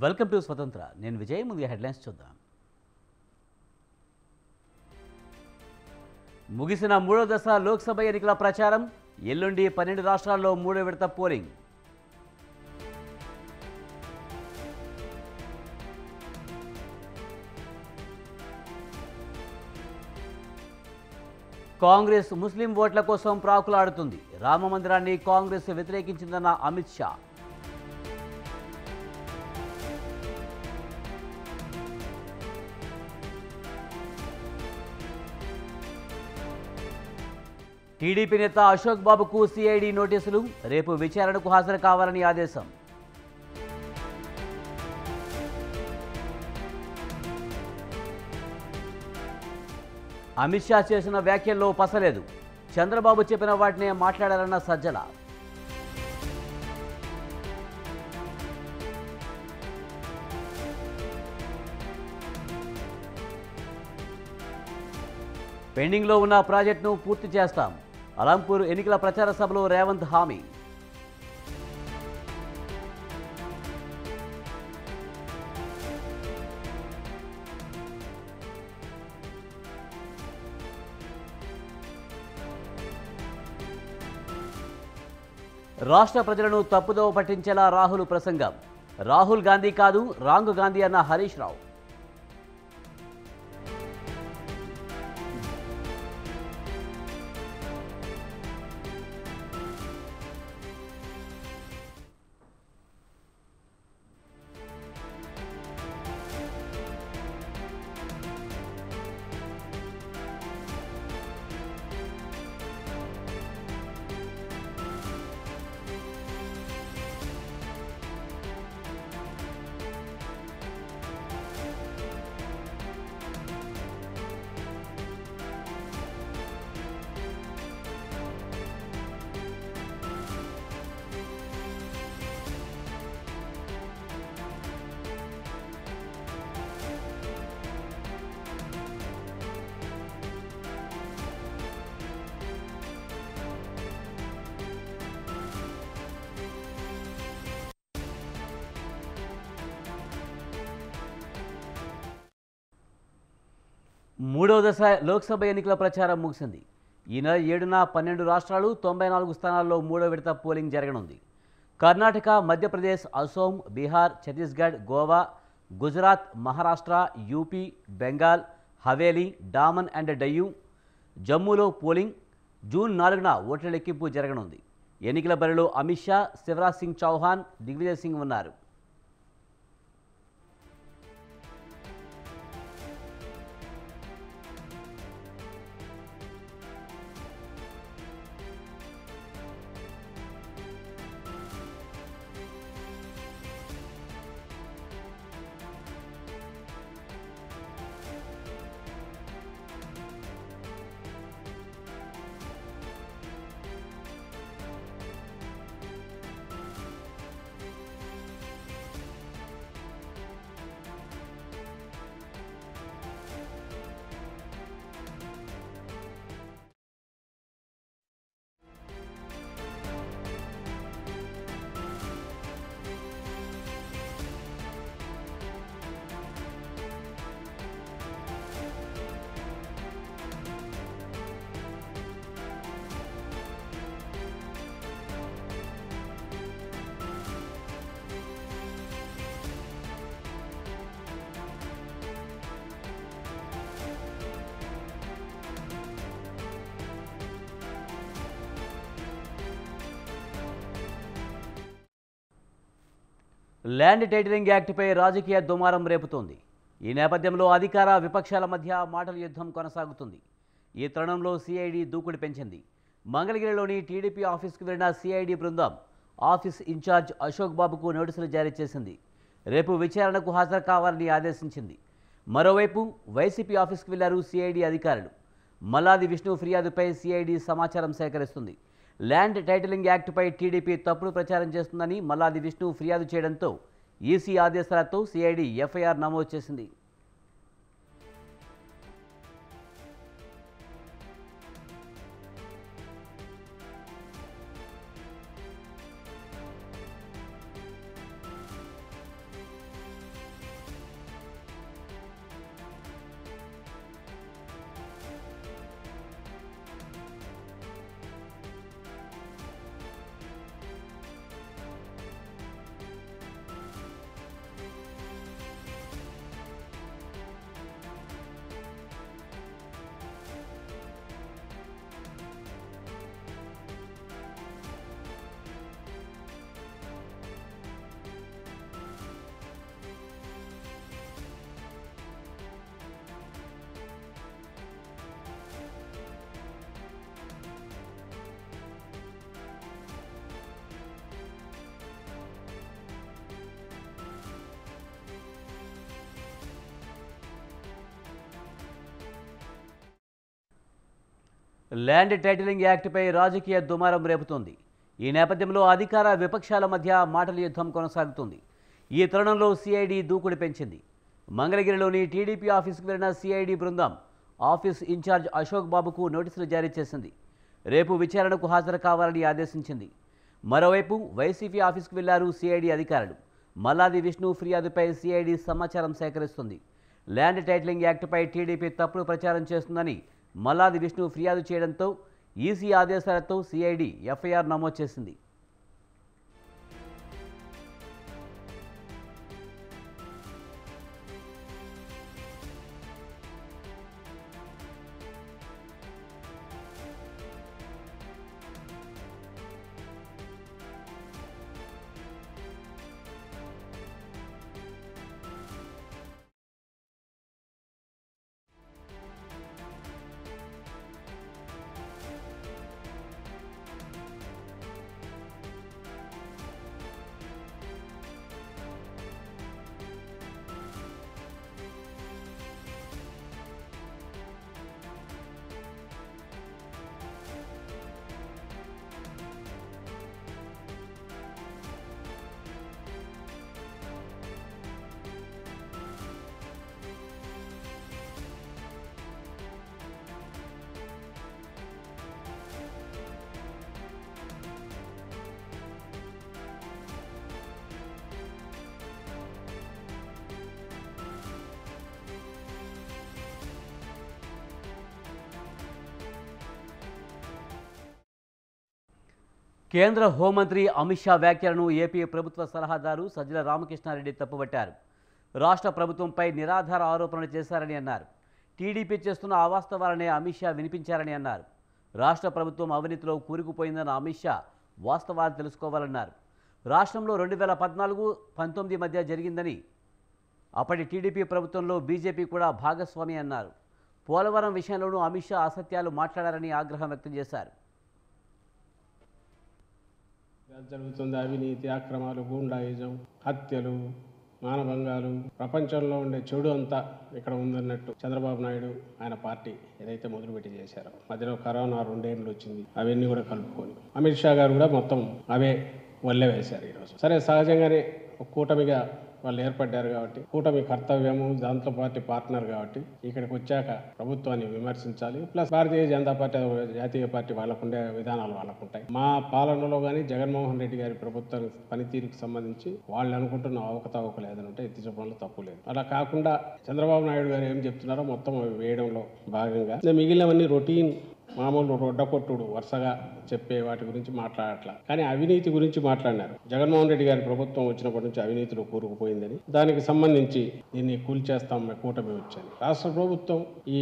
Welcome to స్వతంత్ర. నేను విజయ్. ముందుగా హెడ్లైన్స్ చూద్దాం. ముగిసిన మూడో దశ లోక్సభ ఎన్నికల ప్రచారం. ఎల్లుండి 12 రాష్ట్రాల్లో మూడో విడత పోలింగ్. కాంగ్రెస్ ముస్లిం ఓట్ల కోసం ప్రాకులాడుతుంది. రామ మందిరాన్ని కాంగ్రెస్ వ్యతిరేకించిందన్న అమిత్ షా. టీడీపీ నేత అశోక్ బాబుకు సిఐడి నోటీసులు. రేపు విచారణకు హాజరు కావాలని ఆదేశం. అమిత్ షా చేసిన వ్యాఖ్యల్లో పసలేదు. చంద్రబాబు చెప్పిన వాటినే మాట్లాడారన్న సజ్జల. పెండింగ్లో ఉన్న ప్రాజెక్టును పూర్తి చేస్తాం. అలంపూర్ ఎన్నికల ప్రచార సభలో రేవంత్ హామీ. రాష్ట్ర ప్రజలను తప్పుదోవ పట్టించేలా రాహుల్ ప్రసంగం. రాహుల్ గాంధీ కాదు, రాంగ్ గాంధీ అన్న హరీష్ రావు. మూడో దశ లోక్సభ ఎన్నికల ప్రచారం ముగిసింది. ఈ నెల 7న 12 రాష్ట్రాలు 94 స్థానాల్లో మూడో విడత పోలింగ్ జరగనుంది. కర్ణాటక, మధ్యప్రదేశ్, అసోం, బీహార్, ఛత్తీస్గఢ్, గోవా, గుజరాత్, మహారాష్ట్ర, యూపీ, బెంగాల్, హవేలీ, డామన్ అండ్ డయ్యూ, జమ్మూలో పోలింగ్. జూన్ 4న ఓట్ల లెక్కింపు జరగనుంది. ఎన్నికల బరిలో అమిత్ షా, శివరాజ్ సింగ్ చౌహాన్, దిగ్విజయ్ సింగ్ ఉన్నారు. ల్యాండ్ టైటిలింగ్ యాక్ట్పై రాజకీయ దుమారం రేపుతోంది. ఈ నేపథ్యంలో అధికార విపక్షాల మధ్య మాటల యుద్ధం కొనసాగుతుంది. ఈ తరుణంలో సిఐడి దూకుడు పెంచింది. మంగళగిరిలోని టీడీపీ ఆఫీస్కు వెళ్లిన సిఐడి బృందం ఆఫీస్ ఇన్ఛార్జ్ అశోక్ బాబుకు నోటీసులు జారీ చేసింది. రేపు విచారణకు హాజరు కావాలని ఆదేశించింది. మరోవైపు వైసీపీ ఆఫీస్కు వెళ్లారు సిఐడి అధికారులు. మల్లాది విష్ణు ఫిర్యాదుపై సిఐడి సమాచారం సేకరిస్తుంది. ల్యాండ్ టైటిలింగ్ యాక్ట్పై టీడీపీ తప్పుడు ప్రచారం చేస్తుందని మల్లాది విష్ణు ఫిర్యాదు చేయడంతో ఈసీ ఆదేశాలతో సిఐడి ఎఫ్ఐఆర్ నమోదు చేసింది. ల్యాండ్ టైటిలింగ్ యాక్ట్పై రాజకీయ దుమారం రేపుతోంది. ఈ నేపథ్యంలో అధికార విపక్షాల మధ్య మాటల యుద్ధం కొనసాగుతుంది. ఈ తరుణంలో సిఐడి దూకుడు పెంచింది. మంగళగిరిలోని టీడీపీ ఆఫీసుకు వెళ్లిన సిఐడి బృందం ఆఫీస్ ఇన్ఛార్జ్ అశోక్ బాబుకు నోటీసులు జారీ చేసింది. రేపు విచారణకు హాజరు కావాలని ఆదేశించింది. మరోవైపు వైసీపీ ఆఫీసుకు వెళ్లారు సిఐడి అధికారులు. మల్లాది విష్ణు ఫిర్యాదుపై సిఐడి సమాచారం సేకరిస్తుంది. ల్యాండ్ టైటిలింగ్ యాక్ట్పై టీడీపీ తప్పుడు ప్రచారం చేస్తుందని మల్లాది విష్ణు ఫిర్యాదు చేయడంతో ఈసీ ఆదేశాలతో సిఐడి ఎఫ్ఐఆర్ నమోదు చేసింది. కేంద్ర హోంమంత్రి అమిత్ షా వ్యాఖ్యలను ఏపీ ప్రభుత్వ సలహాదారు సజ్జల రామకృష్ణారెడ్డి తప్పుపట్టారు. రాష్ట్ర ప్రభుత్వంపై నిరాధార ఆరోపణలు చేశారని అన్నారు. టీడీపీ చేస్తున్న అవాస్తవాలనే అమిత్ షా వినిపించారని అన్నారు. రాష్ట్ర ప్రభుత్వం అవినీతిలో కూరుకుపోయిందన్న అమిత్ షా వాస్తవాలు తెలుసుకోవాలన్నారు. రాష్ట్రంలో 2014-19 మధ్య జరిగిందని, అప్పటి టీడీపీ ప్రభుత్వంలో బీజేపీ కూడా భాగస్వామి అన్నారు. పోలవరం విషయంలోనూ అమిత్ షా అసత్యాలు మాట్లాడారని ఆగ్రహం వ్యక్తం చేశారు. జరుగుతుంది అవినీతి, అక్రమాలు, గూండాయిజం, హత్యలు, మానభంగాలు, ప్రపంచంలో ఉండే చెడు అంతా ఇక్కడ ఉందన్నట్టు చంద్రబాబు నాయుడు ఆయన పార్టీ ఏదైతే మొదలుపెట్టి చేశారో, మధ్యలో కరోనా 2 ఏళ్ళు వచ్చింది, అవన్నీ కూడా కలుపుకొని అమిత్ షా గారు కూడా మొత్తం అవే వల్లే వేశారు ఈరోజు. సరే, సహజంగానే ఒక కూటమిగా వాళ్ళు ఏర్పడ్డారు కాబట్టి కూటమి కర్తవ్యము, దాంతో పార్టీ పార్ట్నర్ కాబట్టి ఇక్కడికి వచ్చాక ప్రభుత్వాన్ని విమర్శించాలి. ప్లస్ భారతీయ జనతా పార్టీ జాతీయ పార్టీ వాళ్ళకుండే విధానాలు వాళ్ళకుంటాయి. మా పాలనలో కానీ జగన్మోహన్ రెడ్డి గారి ప్రభుత్వం పనితీరుకు సంబంధించి వాళ్ళు అనుకుంటున్న అవకతవకలు ఏదైనా ఉంటే ఎత్తి చూపడంలో తప్పు లేదు. అలా కాకుండా చంద్రబాబు నాయుడు గారు ఏం చెప్తున్నారో మొత్తం వేయడంలో భాగంగా మిగిలినవన్నీ రొటీన్ మామూలు రొడ్డకొట్టుడు వరుసగా చెప్పే వాటి గురించి మాట్లాడట్లా, కానీ అవినీతి గురించి మాట్లాడినారు. జగన్మోహన్ రెడ్డి గారి ప్రభుత్వం వచ్చినప్పటి నుంచి అవినీతిలో కూరుకుపోయిందని, దానికి సంబంధించి దీన్ని కూల్చేస్తాం కూటమి వచ్చని రాష్ట్ర ప్రభుత్వం ఈ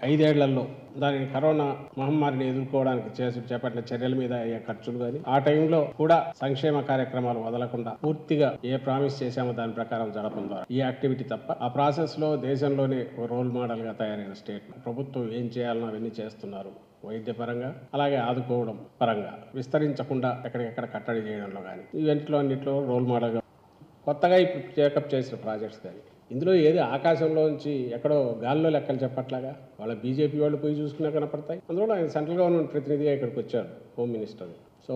5 ఏళ్లలో దానిని కరోనా మహమ్మారిని ఎదుర్కోవడానికి చేపట్టిన చర్యల మీద అయ్యే ఖర్చులు కానీ, ఆ టైంలో కూడా సంక్షేమ కార్యక్రమాలు వదలకుండా పూర్తిగా ఏ ప్రామిస్ చేశామో దాని ప్రకారం జరపడం ద్వారా ఈ యాక్టివిటీ తప్ప ఆ ప్రాసెస్ లో దేశంలోనే రోల్ మోడల్ గా తయారైన స్టేట్ ప్రభుత్వం ఏం చేయాలనో అవన్నీ చేస్తున్నారు. వైద్యపరంగా అలాగే ఆదుకోవడం పరంగా విస్తరించకుండా ఎక్కడికెక్కడ కట్టడి చేయడంలో కానీ ఇవన్నిట్లో అన్నింటిలో రోల్ మోడల్గా కొత్తగా ఇప్పుడు టేకప్ చేసిన ప్రాజెక్ట్స్ కానీ ఇందులో ఏది ఆకాశంలోంచి ఎక్కడో గాల్లో లెక్కలు చెప్పట్లాగా వాళ్ళ బీజేపీ వాళ్ళు పోయి చూసుకున్నా కనపడతాయి. అందులో ఆయన సెంట్రల్ గవర్నమెంట్ ప్రతినిధిగా ఇక్కడికి వచ్చారు, హోమ్ మినిస్టర్. సో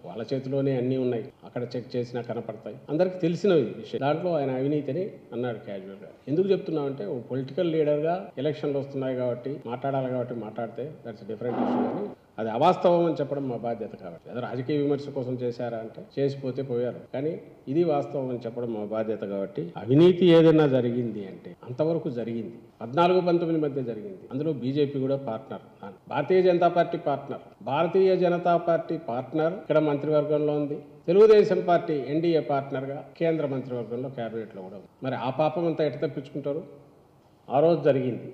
వాళ్ళ చేతిలోనే అన్నీ ఉన్నాయి, అక్కడ చెక్ చేసినా కనపడతాయి, అందరికీ తెలిసిన విషయం. దాంట్లో ఆయన అవినీతిని అన్నాడు క్యాజువల్గా. ఎందుకు చెప్తున్నామంటే ఓ పొలిటికల్ లీడర్గా ఎలక్షన్లు వస్తున్నాయి కాబట్టి మాట్లాడాలి కాబట్టి మాట్లాడితే దట్స్ డిఫరెంట్ ఇష్యూ, అని అది అవాస్తవం అని చెప్పడం మా బాధ్యత. కాబట్టి ఏదో రాజకీయ విమర్శ కోసం చేశారా అంటే చేసిపోతే పోయారు, కానీ ఇది వాస్తవం అని చెప్పడం మా బాధ్యత. కాబట్టి అవినీతి ఏదైనా జరిగింది అంటే అంతవరకు జరిగింది, 14-19 మధ్య జరిగింది. అందులో బీజేపీ కూడా partner, Bharatiya Janata party partner. Bharatiya Janata party partner ఇక్కడ మంత్రివర్గంలో ఉంది, తెలుగుదేశం పార్టీ ఎన్డీఏ పార్ట్నర్గా కేంద్ర మంత్రివర్గంలో క్యాబినెట్లో కూడా ఉంది. మరి ఆ పాపం అంతా ఎటు తప్పించుకుంటారు? ఆ రోజు జరిగింది.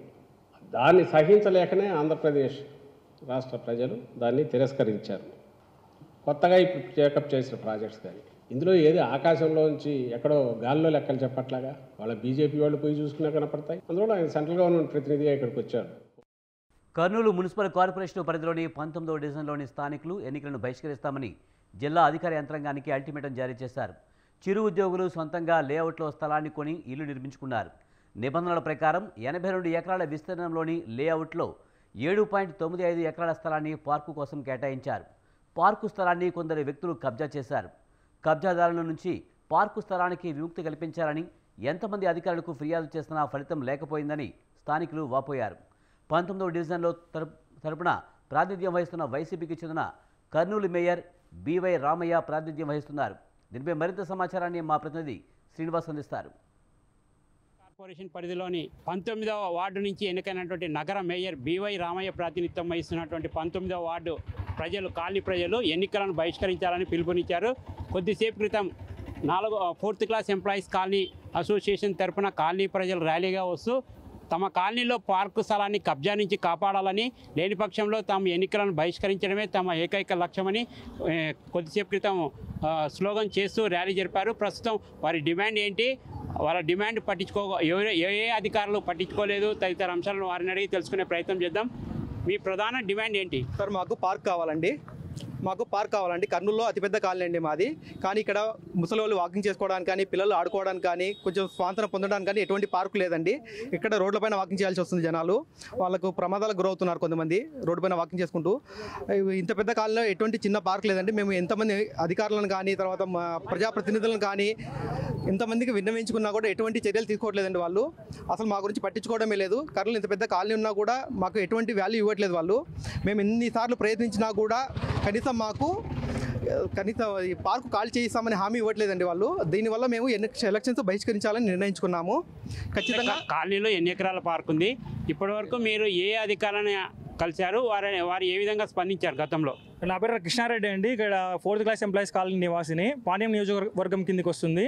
దాన్ని సహించలేకనే ఆంధ్రప్రదేశ్ రాష్ట్ర ప్రజలు దాన్ని తిరస్కరించారు. కొత్తగా ఇప్పుడు టేకప్ చేసిన ప్రాజెక్ట్స్ కానీ ఇందులో ఏది ఆకాశంలోంచి ఎక్కడో గాల్లో లెక్కలు చెప్పట్లాగా వాళ్ళ బీజేపీ వాళ్ళు పోయి చూసుకున్నా కనపడతాయి. అందులో ఆయన సెంట్రల్ గవర్నమెంట్ ప్రతినిధిగా ఇక్కడికి వచ్చారు. కర్నూలు మున్సిపల్ కార్పొరేషన్ పరిధిలోని 19వ డివిజన్లోని స్థానికులు ఎన్నికలను బహిష్కరిస్తామని జిల్లా అధికార యంత్రాంగానికి అల్టిమేటం జారీ చేశారు. చిరు ఉద్యోగులు సొంతంగా లేఅవుట్లో స్థలాన్ని కొని ఇల్లు నిర్మించుకున్నారు. నిబంధనల ప్రకారం 82 ఎకరాల విస్తీర్ణంలోని లేఅవుట్లో 7.95 ఎకరాల స్థలాన్ని పార్కు కోసం కేటాయించారు. పార్కు స్థలాన్ని కొందరు వ్యక్తులు కబ్జా చేశారు. కబ్జాదారుల నుంచి పార్కు స్థలానికి విముక్తి కల్పించాలని ఎంతమంది అధికారులకు ఫిర్యాదు చేసినా ఫలితం లేకపోయిందని స్థానికులు వాపోయారు. 19వ డివిజన్లో తరపున ప్రాతినిధ్యం వహిస్తున్న వైసీపీకి చెందిన కర్నూలు మేయర్ బివై రామయ్య ప్రాతినిధ్యం వహిస్తున్నారు. దీనిపై మరింత సమాచారాన్ని మా ప్రతినిధి శ్రీనివాస్ అందిస్తారు. కార్పొరేషన్ పరిధిలోని 19వ వార్డు నుంచి ఎన్నికైనటువంటి నగర మేయర్ బివై రామయ్య ప్రాతినిధ్యం వహిస్తున్నటువంటి 19వ వార్డు కాలనీ ప్రజలు ఎన్నికలను బహిష్కరించాలని పిలుపునిచ్చారు. కొద్దిసేపు క్రితం 4th class employees colony association తరఫున కాలనీ ప్రజలు ర్యాలీగా వస్తూ తమ కాలనీలో పార్కు స్థలాన్ని కబ్జా నుంచి కాపాడాలని, లేని పక్షంలో తాము ఎన్నికలను బహిష్కరించడమే తమ ఏకైక లక్ష్యమని కొద్దిసేపు క్రితం స్లోగన్ చేస్తూ ర్యాలీ జరిపారు. ప్రస్తుతం వారి డిమాండ్ ఏంటి, వాళ్ళ డిమాండ్ ఏ అధికారులు పట్టించుకోలేదు తదితర అంశాలను వారిని అడిగి తెలుసుకునే ప్రయత్నం చేద్దాం. మీ ప్రధాన డిమాండ్ ఏంటి? సార్ మాకు పార్క్ కావాలండి. కర్నూలులో అతిపెద్ద కాలనీ అండి మాది. కానీ ఇక్కడ ముసలి వాళ్ళు వాకింగ్ చేసుకోవడానికి కానీ, పిల్లలు ఆడుకోవడానికి కానీ, కొంచెం స్వాతంత్రం పొందడానికి కానీ ఎటువంటి పార్కు లేదండి. ఇక్కడ రోడ్లపైన వాకింగ్ చేయాల్సి వస్తుంది. జనాలు వాళ్ళకు ప్రమాదాలకు గురవుతున్నారు. కొంతమంది రోడ్డుపైన వాకింగ్ చేసుకుంటూ. ఇంత పెద్ద కాలనీలో ఎటువంటి చిన్న పార్క్ లేదండి. మేము ఎంతమంది అధికారులను కానీ, తర్వాత ప్రజాప్రతినిధులను కానీ ఎంతమందికి విన్నవించుకున్నా కూడా ఎటువంటి చర్యలు తీసుకోవట్లేదండి. వాళ్ళు అసలు మా గురించి పట్టించుకోవడమే లేదు. కర్నూలు ఇంత పెద్ద కాలనీ ఉన్నా కూడా మాకు ఎటువంటి వాల్యూ ఇవ్వట్లేదు వాళ్ళు. మేము ఎన్నిసార్లు ప్రయత్నించినా కూడా కనీసం ఈ పార్కు కాల్ చేయిస్తామని హామీ ఇవ్వట్లేదండి వాళ్ళు. దీనివల్ల మేము ఎలక్షన్స్ బహిష్కరించాలని నిర్ణయించుకున్నాము. ఖచ్చితంగా కాలనీలో ఎన్ని ఎకరాల పార్క్ ఉంది? ఇప్పటివరకు మీరు ఏ అధికారులను కలిశారు? వారు ఏ విధంగా స్పందించారు గతంలో? నా పేరు కృష్ణారెడ్డి అండి. ఇక్కడ 4th క్లాస్ ఎంప్లాయీస్ కాలనీ నివాసిని. పాణ్యం నియోజకవర్గం కిందికి వస్తుంది.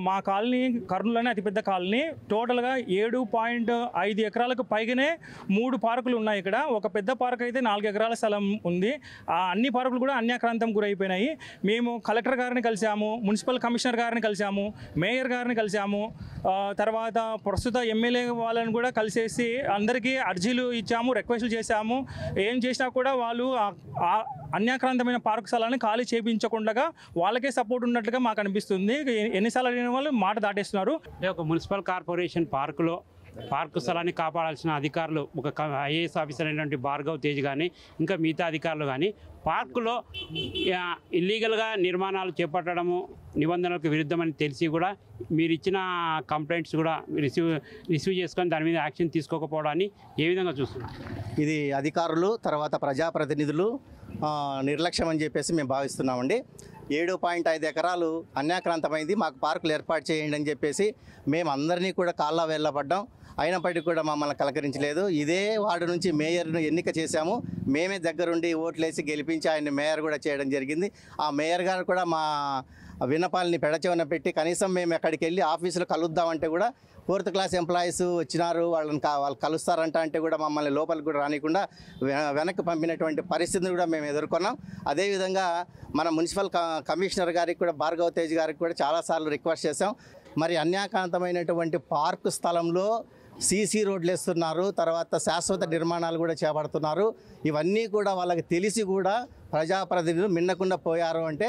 మా కాలనీ కర్నూలులోనే అతిపెద్ద కాలనీ. టోటల్గా 7.5 ఎకరాలకు పైగానే 3 పార్కులు ఉన్నాయి. ఇక్కడ ఒక పెద్ద పార్క్ అయితే 4 ఎకరాల స్థలం ఉంది. అన్ని పార్కులు కూడా అన్యాక్రాంతం గురైపోయినాయి. మేము కలెక్టర్ గారిని కలిసాము, మున్సిపల్ కమిషనర్ గారిని కలిసాము, మేయర్ గారిని కలిసాము, తర్వాత ప్రస్తుత ఎమ్మెల్యే వాళ్ళని కూడా కలిసేసి అందరికీ అర్జీలు ఇచ్చాము, రిక్వెస్ట్లు చేశాము. ఏం చేసినా కూడా వాళ్ళు అన్యాక్రాంతమైన పార్కు స్థలాన్ని ఖాళీ చేయించకుండా వాళ్ళకే సపోర్ట్ ఉన్నట్లుగా మాకు అనిపిస్తుంది. ఎన్నిసార్లు అడిగిన వాళ్ళు మాట దాటేస్తున్నారు. ఒక మున్సిపల్ కార్పొరేషన్ పార్కు స్థలాన్ని కాపాడాల్సిన అధికారులు, ఒక ఐఏఎస్ ఆఫీసర్ అయినటువంటి భార్గవ్ తేజ్ కానీ, ఇంకా మిగతా అధికారులు కానీ పార్కులో ఇల్లీగల్గా నిర్మాణాలు చేపట్టడము నిబంధనలకు విరుద్ధమని తెలిసి కూడా మీరు ఇచ్చిన కంప్లైంట్స్ కూడా రిసీవ్ చేసుకొని దాని మీద యాక్షన్ తీసుకోకపోవడాన్ని ఏ విధంగా చూస్తున్నారు? ఇది అధికారులు తర్వాత ప్రజాప్రతినిధులు నిర్లక్ష్యం అని చెప్పేసి మేము భావిస్తున్నామండి. 7.5 ఎకరాలు అన్యాక్రాంతమైంది, మాకు పార్కులు ఏర్పాటు చేయండి అని చెప్పేసి మేము అందరినీ కూడా కాళ్ళ వెళ్ళబడ్డాం. అయినప్పటికీ కూడా మమ్మల్ని కలకరించలేదు. ఇదే వార్డు నుంచి మేయర్ను ఎన్నిక చేశాము. మేమే దగ్గరుండి ఓట్లేసి గెలిపించి ఆయన మేయర్ కూడా చేయడం జరిగింది. ఆ మేయర్ గారు కూడా మా విన్నపాలని పెడచెవిన పెట్టి కనీసం మేము ఎక్కడికి వెళ్ళి ఆఫీసులో కలుద్దామంటే కూడా 4th క్లాస్ ఎంప్లాయీస్ వచ్చినారు, వాళ్ళు కలుస్తారంట అంటే కూడా మమ్మల్ని లోపలికి కూడా రానికుండా వెనక్కి పంపినటువంటి పరిస్థితిని కూడా మేము ఎదుర్కొన్నాం. అదేవిధంగా మన మున్సిపల్ కమిషనర్ గారికి కూడా భార్గవ్ తేజ్ గారికి కూడా చాలాసార్లు రిక్వెస్ట్ చేశాం. మరి అన్యాక్రాంతమైనటువంటి పార్కు స్థలంలో సీసీ రోడ్లు వేస్తున్నారు, తర్వాత శాశ్వత నిర్మాణాలు కూడా చేపడుతున్నారు. ఇవన్నీ కూడా వాళ్ళకి తెలిసి కూడా ప్రజాప్రతినిధులు మిన్నకుండా పోయారు అంటే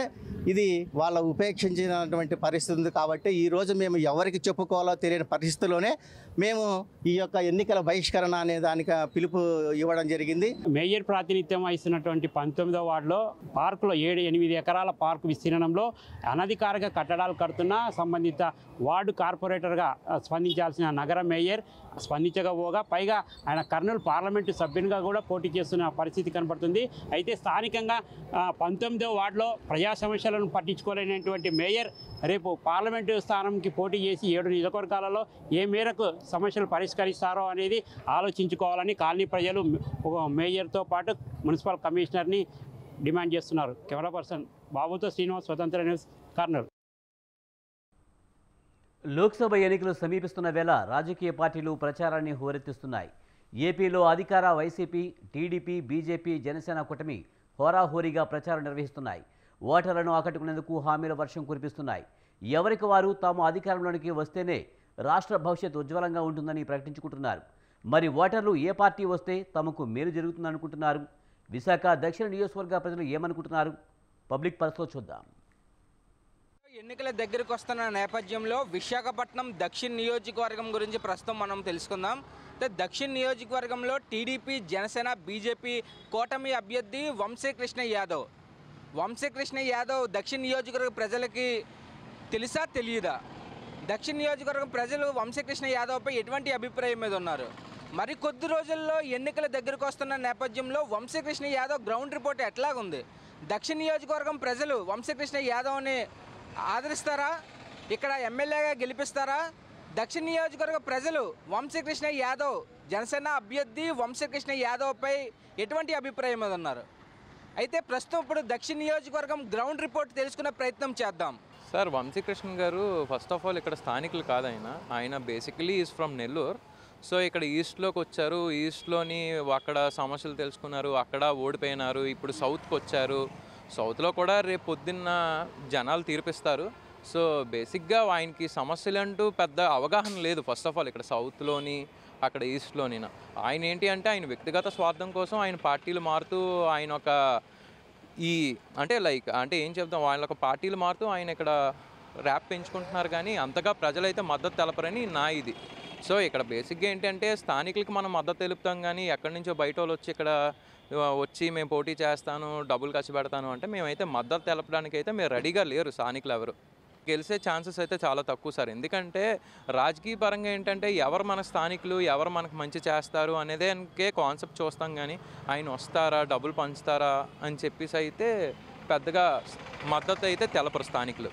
ఇది వాళ్ళ ఉపేక్షించినటువంటి పరిస్థితి ఉంది. కాబట్టి ఈరోజు మేము ఎవరికి చెప్పుకోవాలో తెలియని పరిస్థితిలోనే మేము ఈ యొక్క ఎన్నికల బహిష్కరణ అనే దానికి పిలుపు ఇవ్వడం జరిగింది. మేయర్ ప్రాతినిధ్యం వహిస్తున్నటువంటి 19వ వార్డులో పార్కులో 7-8 ఎకరాల పార్కు విస్తీర్ణంలో అనధికారిక కట్టడాలు కడుతున్న సంబంధిత వార్డు కార్పొరేటర్గా స్పందించాల్సిన నగర మేయర్ స్పందించకపోగా పైగా ఆయన కర్నూలు పార్లమెంటు సభ్యునిగా కూడా పోటీ చేస్తున్న పరిస్థితి కనబడుతుంది. అయితే స్థానికంగా 19వ వార్డులో ప్రజా సమస్యలను పట్టించుకోలేనటువంటి మేయర్ రేపు పార్లమెంటు స్థానంకి పోటీ చేసి 7 నియోజకవర్గాలలో ఏ మేరకు సమస్యలు పరిష్కరిస్తారో అనేది ఆలోచించుకోవాలని కాలనీ ప్రజలు ఒక మేయర్తో పాటు మున్సిపల్ కమిషనర్ని డిమాండ్ చేస్తున్నారు. కెమెరా పర్సన్ బాబుతో శ్రీనివాస్, స్వతంత్ర న్యూస్, కర్నూలు. లోక్సభ ఎన్నికలు సమీపిస్తున్న వేళ రాజకీయ పార్టీలు ప్రచారాన్ని హోరెత్తిస్తున్నాయి. ఏపీలో అధికార వైసీపీ, టీడీపీ, బీజేపీ, జనసేన కూటమి హోరాహోరీగా ప్రచారం నిర్వహిస్తున్నాయి. ఓటర్లను ఆకట్టుకునేందుకు హామీల వర్షం కురిపిస్తున్నాయి. ఎవరికి వారు తాము అధికారంలోనికి వస్తేనే రాష్ట్ర భవిష్యత్తు ఉజ్వలంగా ఉంటుందని ప్రకటించుకుంటున్నారు. మరి ఓటర్లు ఏ పార్టీ వస్తే తమకు మేలు జరుగుతుందనుకుంటున్నారు? విశాఖ దక్షిణ నియోజకవర్గ ప్రజలు ఏమనుకుంటున్నారు? పబ్లిక్ పల్స్లో చూద్దాం. ఎన్నికల దగ్గరికి వస్తున్న నేపథ్యంలో విశాఖపట్నం దక్షిణ నియోజకవర్గం గురించి ప్రస్తుతం మనం తెలుసుకుందాం. దక్షిణ నియోజకవర్గంలో టీడీపీ, జనసేన, బీజేపీ కూటమి అభ్యర్థి వంశీకృష్ణ యాదవ్. వంశీకృష్ణ యాదవ్ దక్షిణ నియోజకవర్గ ప్రజలకి తెలుసా తెలియదా? దక్షిణ నియోజకవర్గం ప్రజలు వంశీకృష్ణ యాదవ్పై ఎటువంటి అభిప్రాయం మీద ఉన్నారు? మరి కొద్ది రోజుల్లో ఎన్నికల దగ్గరకు వస్తున్న నేపథ్యంలో వంశీకృష్ణ యాదవ్ గ్రౌండ్ రిపోర్ట్ ఎట్లాగుంది? దక్షిణ నియోజకవర్గం ప్రజలు వంశీకృష్ణ యాదవ్ని ఆదరిస్తారా? ఇక్కడ ఎమ్మెల్యేగా గెలిపిస్తారా? దక్షిణ నియోజకవర్గ ప్రజలు వంశీకృష్ణ యాదవ్ జనసేన అభ్యర్థి వంశీకృష్ణ యాదవ్పై ఎటువంటి అభిప్రాయం మీద ఉన్నారు? అయితే ప్రస్తుతం ఇప్పుడు దక్షిణ నియోజకవర్గం గ్రౌండ్ రిపోర్ట్ తెలుసుకునే ప్రయత్నం చేద్దాం. సార్, వంశీకృష్ణ గారు ఫస్ట్ ఆఫ్ ఆల్ ఇక్కడ స్థానికులు కాదు. ఆయన basically is from Nellore. So ఇక్కడ ఈస్ట్లోకి వచ్చారు, ఈస్ట్లోని అక్కడ సమస్యలు తెలుసుకున్నారు, అక్కడ ఓడిపోయినారు. ఇప్పుడు సౌత్కి వచ్చారు, సౌత్లో కూడా రేపు పొద్దున్న జనాలు తీర్పిస్తారు. సో బేసిక్గా ఆయనకి సమస్యలు అంటూ పెద్ద అవగాహన లేదు. ఫస్ట్ ఆఫ్ ఆల్ ఇక్కడ సౌత్లోని అక్కడ ఈస్ట్లోని ఆయన ఏంటి అంటే ఆయన వ్యక్తిగత స్వార్థం కోసం ఆయన పార్టీలు మారుతూ ఆయన ఒక అంటే ఏం చెప్తాం, వాళ్ళ ఒక పార్టీలు మారుతూ ఆయన ఇక్కడ ర్యాప్ పెంచుకుంటున్నారు. కానీ అంతగా ప్రజలైతే మద్దతు తెలపరని నా ఇది. సో ఇక్కడ బేసిక్గా ఏంటంటే స్థానికులకి మనం మద్దతు తెలుపుతాం, కానీ ఎక్కడి నుంచో బయట వాళ్ళు వచ్చి ఇక్కడ వచ్చి మేము పోటీ చేస్తాను, డబ్బులు ఖర్చు పెడతాను అంటే మేమైతే మద్దతు తెలపడానికి అయితే మేము రెడీగా లేరు. స్థానికులు ఎవరు గెలిచే ఛాన్సెస్ అయితే చాలా తక్కువ సార్. ఎందుకంటే రాజకీయ పరంగా ఏంటంటే ఎవరు మన స్థానికులు, ఎవరు మనకు మంచి చేస్తారు అనేదే కాన్సెప్ట్ చూస్తాం. కానీ ఆయన వస్తారా, డబ్బులు పంచుతారా అని చెప్పేసి అయితే పెద్దగా మద్దతు అయితే తెలపరు స్థానికులు.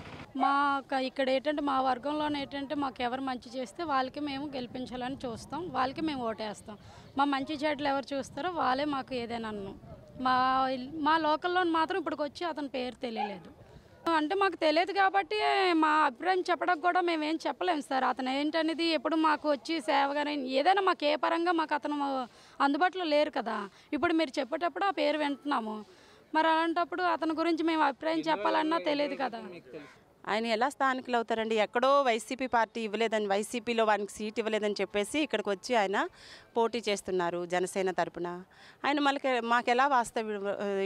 ఇక్కడ ఏంటంటే మా వర్గంలోనే ఏంటంటే మాకు ఎవరు మంచి చేస్తే వాళ్ళకి మేము గెలిపించాలని చూస్తాం, వాళ్ళకి మేము ఓటేస్తాం. మా మంచి చెడ్లు ఎవరు చూస్తారో వాళ్ళే మాకు ఏదైనా అన్నాం. మా లోకల్లో మాత్రం ఇప్పటికి వచ్చి అతని పేరు తెలియలేదు. అంటే మాకు తెలియదు కాబట్టి మా అభిప్రాయం చెప్పడానికి కూడా మేమేం చెప్పలేము సార్. అతను ఏంటనేది ఎప్పుడు మాకు వచ్చి సేవగానే ఏదైనా మాకు ఏ పరంగా మాకు అతను అందుబాటులో లేరు కదా. ఇప్పుడు మీరు చెప్పేటప్పుడు ఆ పేరు వింటున్నాము. మరి అలాంటప్పుడు అతని గురించి మేము అభిప్రాయం చెప్పాలన్నా తెలియదు కదా. ఆయన ఎలా స్థానికులు అవుతారండి? ఎక్కడో వైసీపీ పార్టీ ఇవ్వలేదని, వైసీపీలో వానికి సీట్ ఇవ్వలేదని చెప్పేసి ఇక్కడికి వచ్చి ఆయన పోటీ చేస్తున్నారు జనసేన తరపున. ఆయన మాకు ఎలా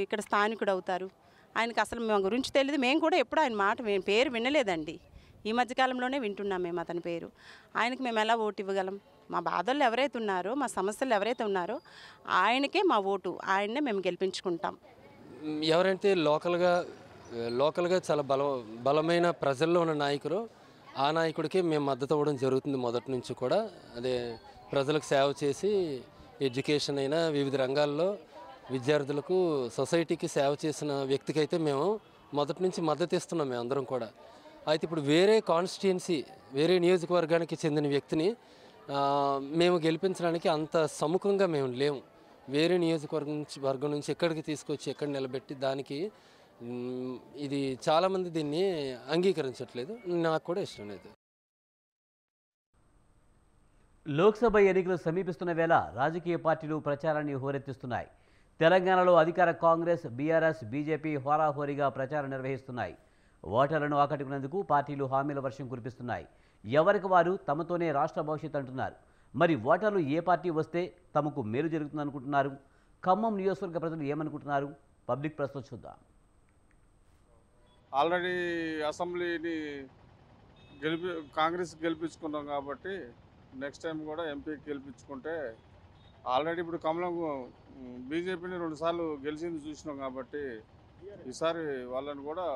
ఇక్కడ స్థానికుడు అవుతారు? ఆయనకు అసలు మా గురించి తెలియదు. మేము కూడా ఎప్పుడు ఆయన పేరు వినలేదండి. ఈ మధ్యకాలంలోనే వింటున్నాం మేము అతని పేరు. ఆయనకి మేము ఎలా ఓటు ఇవ్వగలం? మా బాధలు ఎవరైతే ఉన్నారో, మా సమస్యలు ఎవరైతే ఉన్నారో ఆయనకే మా ఓటు, ఆయన్నే మేము గెలిపించుకుంటాం. ఎవరైతే లోకల్గా చాలా బలమైన ప్రజల్లో ఉన్న నాయకులు, ఆ నాయకుడికి మేము మద్దతు ఇవ్వడం జరుగుతుంది మొదటి నుంచి కూడా. అదే ప్రజలకు సేవ చేసి ఎడ్యుకేషన్ అయినా వివిధ రంగాల్లో విద్యార్థులకు, సొసైటీకి సేవ చేసిన వ్యక్తికైతే మేము మొదటి నుంచి మద్దతు ఇస్తున్నాం మేము అందరం కూడా. అయితే ఇప్పుడు వేరే కాన్స్టిట్యుయెన్సీ, వేరే నియోజకవర్గానికి చెందిన వ్యక్తిని మేము గెలిపించడానికి అంత సముఖంగా మేము లేము. వేరే నియోజకవర్గం నుంచి ఎక్కడికి తీసుకొచ్చి ఎక్కడ నిలబెట్టి దానికి ఇది చాలామంది దీన్ని అంగీకరించట్లేదు. నాకు కూడా ఇష్టం లేదు. లోక్సభ ఎన్నికలు సమీపిస్తున్న వేళ రాజకీయ పార్టీలు ప్రచారాన్ని హోరెత్తిస్తున్నాయి. తెలంగాణలో అధికార కాంగ్రెస్, బీఆర్ఎస్, బీజేపీ హోరాహోరీగా ప్రచారం నిర్వహిస్తున్నాయి. ఓటర్లను ఆకట్టుకునేందుకు పార్టీలు హామీల వర్షం కురిపిస్తున్నాయి. ఎవరికి వారు తమతోనే రాష్ట్ర భవిష్యత్తు అంటున్నారు. మరి ఓటర్లు ఏ పార్టీ వస్తే తమకు మేలు జరుగుతుందనుకుంటున్నారు? ఖమ్మం నియోజకవర్గ ప్రజలు ఏమనుకుంటున్నారు? పబ్లిక్ ప్రెస్లో చూద్దాం. ఆల్రెడీ అసెంబ్లీని కాంగ్రెస్ గెలిపించుకున్నాం కాబట్టి నెక్స్ట్ టైం కూడా ఎంపీకి గెలిపించుకుంటే, ఆల్రెడీ ఇప్పుడు కమలం బీజేపీని 2 సార్లు గెలిచింది చూసినాం కాబట్టి ఈసారి వాళ్ళని కూడా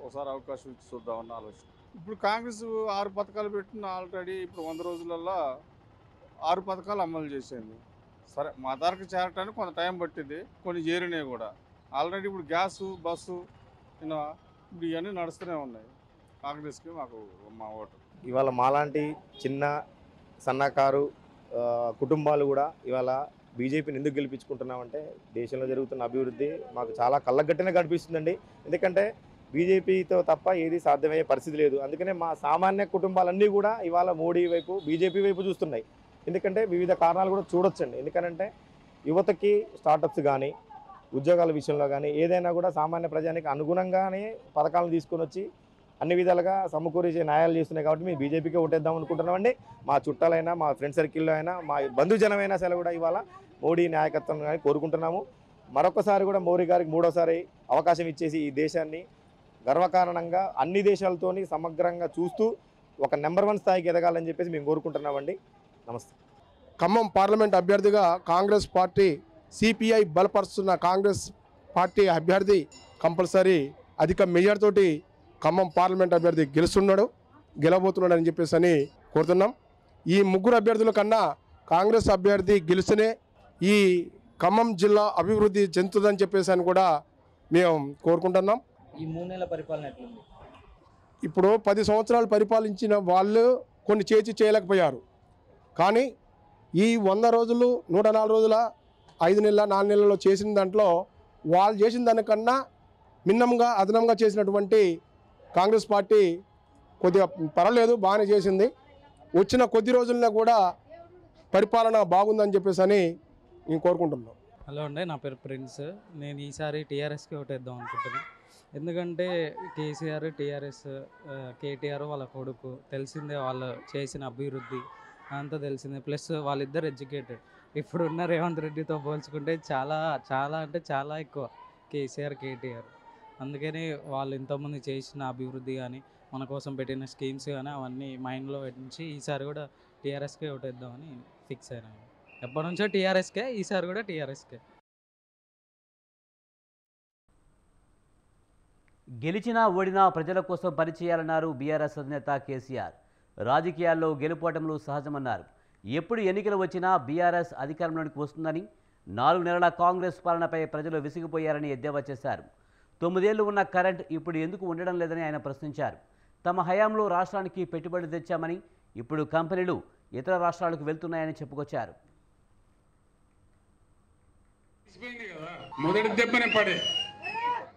ఒకసారి అవకాశం ఇచ్చి చూద్దామన్న ఆలోచన. ఇప్పుడు కాంగ్రెస్ 6 పథకాలు పెట్టిన ఆల్రెడీ ఇప్పుడు 100 రోజులలో 6 పథకాలు అమలు చేసింది. సరే, మా ధరకు చేరటానికి కొంత టైం పట్టింది, కొన్ని చేరినాయి కూడా. ఆల్రెడీ ఇప్పుడు గ్యాసు, బస్సు ఇప్పుడు ఇవన్నీ నడుస్తూనే ఉన్నాయి. కాంగ్రెస్కి మాకు మా ఓటు. ఇవాళ మాలాంటి చిన్న సన్నకారు కుటుంబాలు కూడా ఇవాళ బీజేపీని ఎందుకు గెలిపించుకుంటున్నామంటే, దేశంలో జరుగుతున్న అభివృద్ధి మాకు చాలా కళ్ళగట్టిన కనిపిస్తుందండి. ఎందుకంటే బీజేపీతో తప్ప ఏది సాధ్యమయ్యే పరిస్థితి లేదు. అందుకనే మా సామాన్య కుటుంబాలన్నీ కూడా ఇవాళ మోడీ వైపు, బీజేపీ వైపు చూస్తున్నాయి. ఎందుకంటే వివిధ కారణాలు కూడా చూడొచ్చండి. ఎందుకంటే యువతకి స్టార్టప్స్ కానీ, ఉద్యోగాల విషయంలో కానీ ఏదైనా కూడా సామాన్య ప్రజానికి అనుగుణంగానే పథకాలను తీసుకొని వచ్చి అన్ని విధాలుగా సమకూర్చే న్యాయాలు చేస్తున్నాయి. కాబట్టి మేము బీజేపీకే ఓటేద్దాం అనుకుంటున్నామండి. మా చుట్టాలైనా, మా ఫ్రెండ్ సర్కిల్లో అయినా, మా బంధుజనమైనా సరే కూడా ఇవాళ మోడీ నాయకత్వం కానీ కోరుకుంటున్నాము. మరొకసారి కూడా మోడీ గారికి 3వసారి అవకాశం ఇచ్చేసి ఈ దేశాన్ని గర్వకారణంగా అన్ని దేశాలతోని సమగ్రంగా చూస్తూ ఒక నెంబర్ 1 స్థాయికి ఎదగాలని చెప్పేసి మేము కోరుకుంటున్నామండి. నమస్తే. ఖమ్మం పార్లమెంట్ అభ్యర్థిగా కాంగ్రెస్ పార్టీ సిపిఐ బలపరుస్తున్న కాంగ్రెస్ పార్టీ అభ్యర్థి కంపల్సరీ అధిక మెజార్ తోటి ఖమ్మం పార్లమెంట్ అభ్యర్థి గెలవబోతున్నాడు అని చెప్పేసి అని కోరుతున్నాం. ఈ ముగ్గురు అభ్యర్థుల కన్నా కాంగ్రెస్ అభ్యర్థి గెలిస్తేనే ఈ ఖమ్మం జిల్లా అభివృద్ధి చెందుతుందని చెప్పేసి అని కూడా మేము కోరుకుంటున్నాం. ఈ 3 నెలల పరిపాలన ఎట్లుంది? ఇప్పుడు 10 సంవత్సరాలు పరిపాలించిన వాళ్ళు కొన్ని చేయలేకపోయారు. కానీ ఈ 100 రోజులు 104 రోజుల 5 నెలల 4 నెలల్లో చేసిన దాంట్లో వాళ్ళు చేసిన దానికన్నా మిన్నంగా అదనంగా చేసినటువంటి కాంగ్రెస్ పార్టీ కొద్దిగా పర్వాలేదు, బాగానే చేసింది. వచ్చిన కొద్ది రోజుల్లో కూడా పరిపాలన బాగుందని చెప్పేసి అని నేను కోరుకుంటున్నాను. హలో అండి, నా పేరు ప్రిన్స్. నేను ఈసారి టీఆర్ఎస్కి ఓటేద్దాం అనుకుంటున్నాను. ఎందుకంటే కేసీఆర్, టీఆర్ఎస్, కేటీఆర్ వాళ్ళ కొడుకు తెలిసిందే, వాళ్ళు చేసిన అభివృద్ధి అంతా తెలిసిందే. ప్లస్ వాళ్ళిద్దరు ఎడ్యుకేటెడ్. ఇప్పుడున్న రేవంత్ రెడ్డితో పోల్చుకుంటే చాలా చాలా అంటే చాలా ఎక్కువ కేసీఆర్, కేటీఆర్. అందుకని వాళ్ళు ఇంతకుముందు చేసిన అభివృద్ధి కానీ మన కోసం పెట్టిన స్కీమ్స్ కానీ అవన్నీ మైండ్లో పెట్టించి ఈసారి కూడా టీఆర్ఎస్కే ఓటేద్దామని ఫిక్స్ అయినాను. ఎప్పటి నుంచో టీఆర్ఎస్కే, ఈసారి కూడా టీఆర్ఎస్కే. గెలిచినా ఓడినా ప్రజల కోసం పనిచేయాలన్నారు బీఆర్ఎస్ అధినేత కేసీఆర్. రాజకీయాల్లో గెలుపోవటంలో సహజమన్నారు. ఎప్పుడు ఎన్నికలు వచ్చినా బీఆర్ఎస్ అధికారంలోకి వస్తుందని, 4 నెలల కాంగ్రెస్ పాలనపై ప్రజలు విసిగిపోయారని ఎద్దేవా చేశారు. 9 ఏళ్లు ఉన్న కరెంట్ ఇప్పుడు ఎందుకు ఉండడం లేదని ఆయన ప్రశ్నించారు. తమ హయాంలో రాష్ట్రానికి పెట్టుబడి తెచ్చామని, ఇప్పుడు కంపెనీలు ఇతర రాష్ట్రాలకు వెళ్తున్నాయని చెప్పుకొచ్చారు. మొదటి దెబ్బనే పడే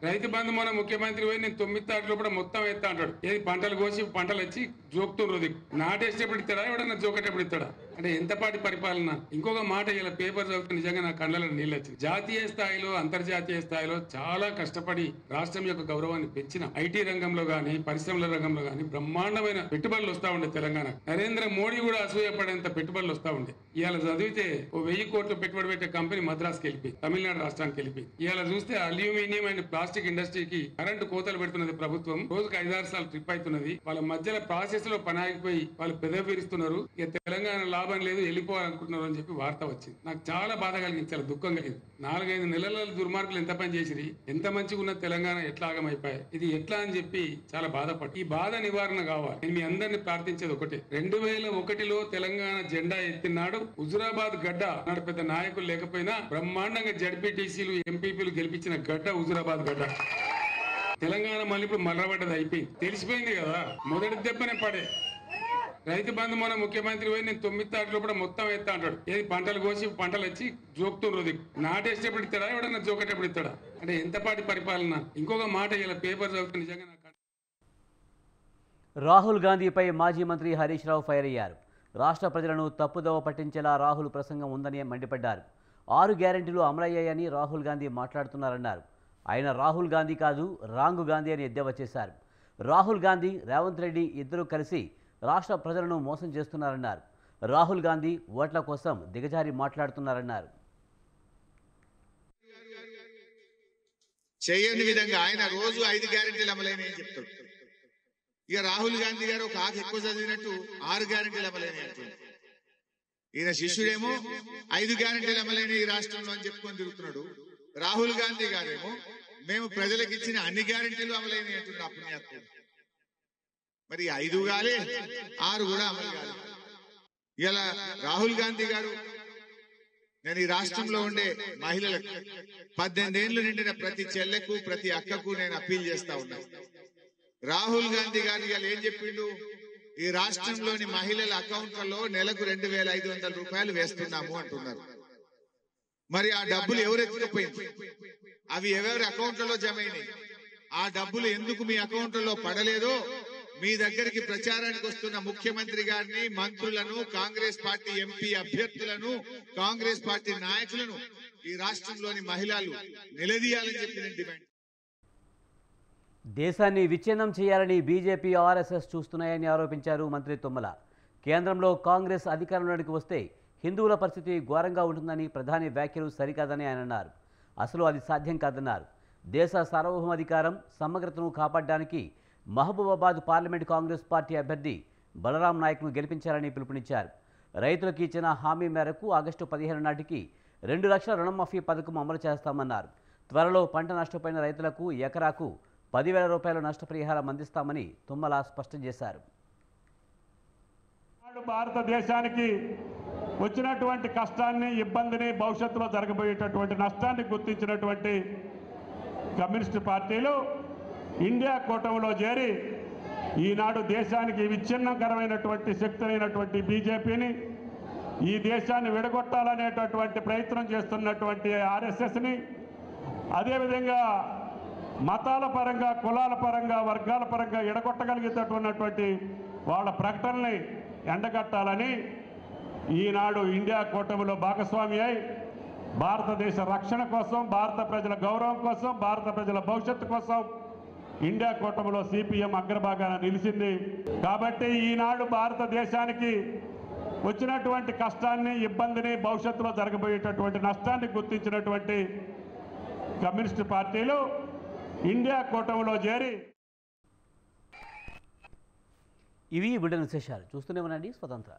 రైతు బంధు మన ముఖ్యమంత్రి పోయి నేను 9 తారీఖు కూడా మొత్తం ఎత్తా అంటాడు. ఏది పంటలు కోసి పంటలు వచ్చి జోకుతుండ్రు. నాటేసేప్పుడు ఇస్తాడా, ఎవడన్నా జోకేటప్పుడు ఇస్తాడా? అంటే ఎంతపాటి పరిపాలన. ఇంకొక మాట, ఇలా పేపర్ చదివితే నిజంగా నా కళ్ళలో నీళ్ళు వచ్చింది. జాతీయ స్థాయిలో అంతర్జాతీయ స్థాయిలో చాలా కష్టపడి రాష్ట్రం యొక్క గౌరవాన్ని పెంచిన ఐటీ రంగంలో గానీ, పరిశ్రమల రంగంలో గానీ బ్రహ్మాండమైన పెట్టుబడులు వస్తా ఉండే తెలంగాణ. నరేంద్ర మోడీ కూడా అసూయపడేంత పెట్టుబడులు వస్తా ఉండే. ఇవాళ చదివితే 1000 కోట్లు పెట్టుబడి పెట్టే కంపెనీ మద్రాసుకి వెళ్ళిపోయింది, తమిళనాడు రాష్ట్రానికి వెళ్ళిపోయింది. ఇవాళ చూస్తే అల్యూమినియం అండ్ ప్లాస్టిక్ ఇండస్ట్రీకి కరెంటు కోతలు పెడుతున్నది ప్రభుత్వం. రోజుకు 5-6 సార్లు ట్రిప్ అవుతున్నది. వాళ్ళ మధ్యలో ప్రాసెస్ లో పని ఆగిపోయి వాళ్ళు పెదవిరుస్తున్నారు. ఇక తెలంగాణ లాభం లేదు, వెళ్ళిపోవాలనుకుంటున్నారు అని చెప్పి వార్త వచ్చింది. నాకు చాలా బాధ కలిగింది, చాలా దుఃఖం కలిగింది. 4-5 నెలల దుర్మార్గులు ఎంత పని చేసిరి, ఎంత మంచిగా ఉన్న తెలంగాణ ఎట్లా ఆగమైపోయాయి, ఇది ఎట్లా అని చెప్పి చాలా బాధపడి, ఈ బాధ నివారణ కావాలి. నేను మీ అందరినీ ప్రార్థించేది ఒకటే, 2001లో తెలంగాణ జెండా ఎత్తినాడు హుజురాబాద్ గడ్డ. నాడు పెద్ద నాయకులు లేకపోయినా బ్రహ్మాండంగా జడ్పీటీసీలు, ఎంపీపీలు గెలిపించిన గడ్డ హుజురాబాద్ గడ్డ. తెలంగాణ మళ్ళీ ఇప్పుడు మర్రబడ్డది, అయిపోయింది, తెలిసిపోయింది కదా. మొదటి దెబ్బనే పడే రైతు బంధు మన ముఖ్యమంత్రి పోయి నేను 9 తారీఖు కూడా మొత్తం ఎత్తా అంటాడు. ఏది పంటలు కోసి పంటలు వచ్చి జోకుతుండ్రు. నాటేసేప్పుడు ఇస్తాడా, ఎవడన్నా జోకేటప్పుడు ఇస్తాడా? అంటే ఎంతపాటి పరిపాలన. ఇంకొక మాట, ఇలా పేపర్ చదివితే నిజంగా రాహుల్ గాంధీపై మాజీ మంత్రి హరీష్ రావు ఫైర్ అయ్యారు. రాష్ట్ర ప్రజలను తప్పుదోవ పట్టించేలా రాహుల్ ప్రసంగం ఉందని మండిపడ్డారు. 6 గ్యారెంటీలు అమలయ్యాయని రాహుల్ గాంధీ మాట్లాడుతున్నారన్నారు. ఆయన రాహుల్ గాంధీ కాదు, రాంగు గాంధీ అని ఎద్దేవా చేశారు. రాహుల్ గాంధీ, రేవంత్ రెడ్డి ఇద్దరూ కలిసి రాష్ట్ర ప్రజలను మోసం చేస్తున్నారన్నారు. రాహుల్ గాంధీ ఓట్ల కోసం దిగజారి మాట్లాడుతున్నారన్నారు. చేయని విధంగా ఆయన రోజు 5 గ్యారెంటీలు అమలైనని చెప్తాడు. ఇక రాహుల్ గాంధీ గారు ఒక ఆకు ఎక్కువ చదివినట్టు 6 గ్యారెంటీలు అమలైనవి అంటుంది. ఈయన శిష్యుడేమో 5 గ్యారెంటీలు అమలైన ఈ రాష్ట్రంలో అని చెప్పుకొని తిరుగుతున్నాడు. రాహుల్ గాంధీ గారేమో మేము ప్రజలకు ఇచ్చిన అన్ని గ్యారెంటీలు అమలైనవి అంటున్నారు. అపుణ్యాత్ముడు. మరి 5 కాలే, 6 కూడా అమలు కాదు. ఇలా రాహుల్ గాంధీ గారు, నేను ఈ రాష్ట్రంలో ఉండే మహిళలకు 18 ఏళ్లు నిండిన ప్రతి చెల్లెకు, ప్రతి అక్కకు నేను అప్పీల్ చేస్తా ఉన్నా. రాహుల్ గాంధీ గారు ఇవాళ ఏం చెప్పిండు, ఈ రాష్ట్రంలోని మహిళల అకౌంట్లలో నెలకు 2500 రూపాయలు వేస్తున్నాము అంటున్నారు. మరి ఆ డబ్బులు ఎవరు ఎత్తుకుపోయింది, అవి ఎవరి అకౌంట్లలో జమ అయినాయి, ఆ డబ్బులు ఎందుకు మీ అకౌంట్లలో పడలేదో మీ దగ్గరికి ప్రచారానికి వస్తున్న ముఖ్యమంత్రి గారిని, మంత్రులను, కాంగ్రెస్ పార్టీ ఎంపీ అభ్యర్థులను, కాంగ్రెస్ పార్టీ నాయకులను ఈ రాష్ట్రంలోని మహిళలు నిలదీయాలని చెప్పి నేను డిమాండ్. దేశాన్ని విచ్ఛిన్నం చేయాలని బీజేపీ, ఆర్ఎస్ఎస్ చూస్తున్నాయని ఆరోపించారు మంత్రి తుమ్మల. కేంద్రంలో కాంగ్రెస్ అధికారంలోకి వస్తే హిందువుల పరిస్థితి ఘోరంగా ఉంటుందని ప్రధాని వ్యాఖ్యలు సరికాదని ఆయన అన్నారు. అసలు అది సాధ్యం కాదన్నారు. దేశ సార్వభౌమాధికారం, సమగ్రతను కాపాడడానికి మహబూబాబాద్ పార్లమెంట్ కాంగ్రెస్ పార్టీ అభ్యర్థి బలరాం నాయక్ను గెలిపించాలని పిలుపునిచ్చారు. రైతులకు ఇచ్చిన హామీ మేరకు ఆగస్టు 15 నాటికి 2 లక్షల రుణమాఫీ పథకం అమలు చేస్తామన్నారు. త్వరలో పంట నష్టపోయిన రైతులకు ఎకరాకు 10,000 రూపాయల నష్టపరిహారం అందిస్తామని తుమ్మల స్పష్టం చేశారు. భారతదేశానికి వచ్చినటువంటి కష్టాన్ని, ఇబ్బందిని, భవిష్యత్తులో జరగబోయేటటువంటి నష్టాన్ని గుర్తించినటువంటి కమ్యూనిస్టు పార్టీలు ఇండియా కూటమిలో చేరి ఈనాడు దేశానికి విచ్ఛిన్నకరమైనటువంటి శక్తి అయినటువంటి బీజేపీని, ఈ దేశాన్ని విడగొట్టాలనేటటువంటి ప్రయత్నం చేస్తున్నటువంటి ఆర్ఎస్ఎస్ని, అదేవిధంగా మతాల పరంగా, కులాల పరంగా, వర్గాల పరంగా ఎడగొట్టగలిగేటటువంటి వాళ్ళ ప్రకటనల్ని ఎండగట్టాలని ఈనాడు ఇండియా కూటమిలో భాగస్వామి అయి భారతదేశ రక్షణ కోసం, భారత ప్రజల గౌరవం కోసం, భారత ప్రజల భవిష్యత్తు కోసం ఇండియా కూటమిలో సిపిఎం అగ్రభాగాన నిలిచింది. కాబట్టి ఈనాడు భారతదేశానికి వచ్చినటువంటి కష్టాన్ని, ఇబ్బందిని, భవిష్యత్తులో జరగబోయేటటువంటి నష్టాన్ని గుర్తించినటువంటి కమ్యూనిస్టు పార్టీలు ఇండియా కూటమిలో చేరి ఇవి విడుదల విశేషాలు. చూస్తూనే ఉండండి స్వతంత్ర.